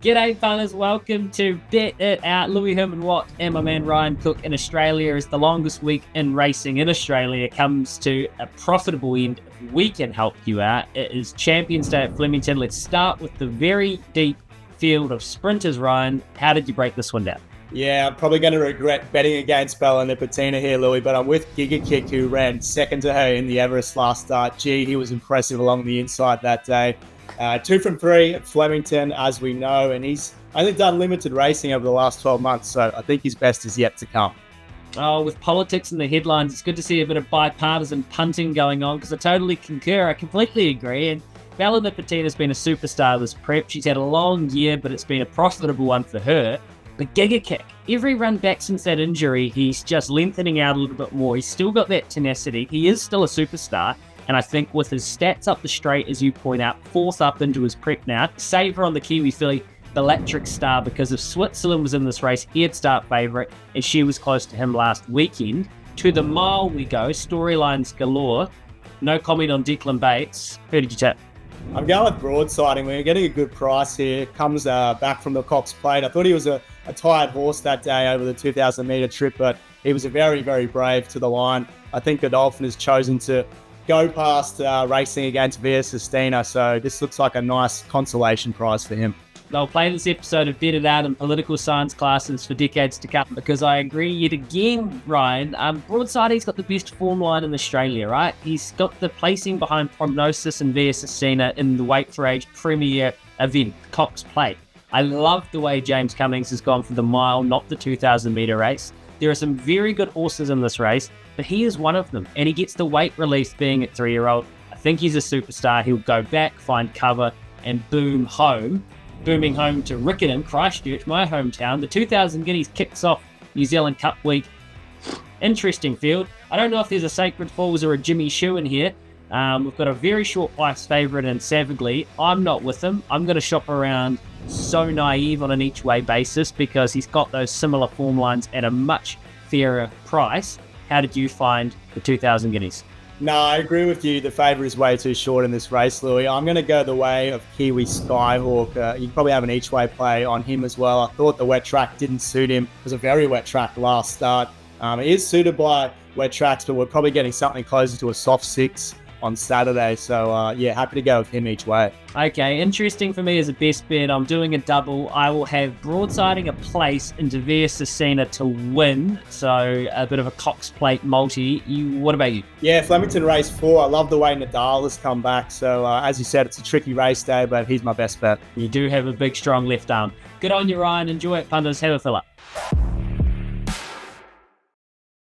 G'day, fellas. Welcome to Bet It Out. Louis Herman Watt and my man Ryan Cook in Australia as the longest week in racing in Australia comes to a profitable end. We can help you out. It is Champions Day at Flemington. Let's start with the very deep field of sprinters, Ryan. How did you break this one down? Yeah, I'm probably going to regret betting against Bella Nipotina here, Louis, but I'm with Giga Kick, who ran second to her in the Everest last start. Gee, he was impressive along the inside that day. 2 from 3 at Flemington, as we know, and he's only done limited racing over the last 12 months, so I think his best is yet to come. Oh, with politics in the headlines, it's good to see a bit of bipartisan punting going on, because I totally concur. I completely agree. And Bella Nipotina's been a superstar this prep. She's had a long year, but it's been a profitable one for her. But Giga Kick, every run back since that injury, he's just lengthening out a little bit more. He's still got that tenacity. He is still a superstar. And I think with his stats up the straight, as you point out, fourth up into his prep now, saver on the Kiwi filly, Bellatrix Star, because if Switzerland was in this race, he'd start favourite, and she was close to him last weekend. To the mile we go, storylines galore. No comment on Declan Bates. Who did you tip? I'm going with Broadsiding. We're getting a good price here. Comes back from the Cox Plate. I thought he was a tired horse that day over the 2,000 metre trip, but he was a very, very brave to the line. I think Godolphin has chosen to go past racing against Via Sistina, so this looks like a nice consolation prize for him. They'll play this episode of Bet It Out in political science classes for decades to come, because I agree yet again, Ryan. Broadsiding's got the best form line in Australia, right? He's got the placing behind Prognosis and Via Sistina in the Weight for Age premier event, Cox Plate. I love the way James Cummings has gone for the mile, not the 2,000 metre race. There are some very good horses in this race, but he is one of them, and he gets the weight relief being a 3-year-old. I think he's a superstar. He'll go back, find cover, and boom home. Booming home to Rickenham, Christchurch, my hometown. The 2,000 Guineas kicks off New Zealand Cup week. Interesting field. I don't know if there's a Sacred Falls or a Jimmy Shoe in here. We've got a very short price favourite in Savagely. I'm not with him. I'm going to shop around So Naive on an each-way basis because he's got those similar form lines at a much fairer price. How did you find the 2,000 Guineas? No, I agree with you. The favourite is way too short in this race, Louis. I'm going to go the way of Kiwi Skyhawk. You probably have an each-way play on him as well. I thought the wet track didn't suit him. It was a very wet track last start. He is suited by wet tracks, but we're probably getting something closer to a soft 6 on Saturday. So, yeah, happy to go with him each way. Okay, interesting for me as a best bet. I'm doing a double. I will have Broadsiding a place into Via Sistina to win. So, a bit of a Cox Plate multi. What about you? Yeah, Flemington race 4. I love the way Nadal has come back. So, as you said, it's a tricky race day, but he's my best bet. You do have a big, strong left arm. Good on you, Ryan. Enjoy it, punters. Have a fill up.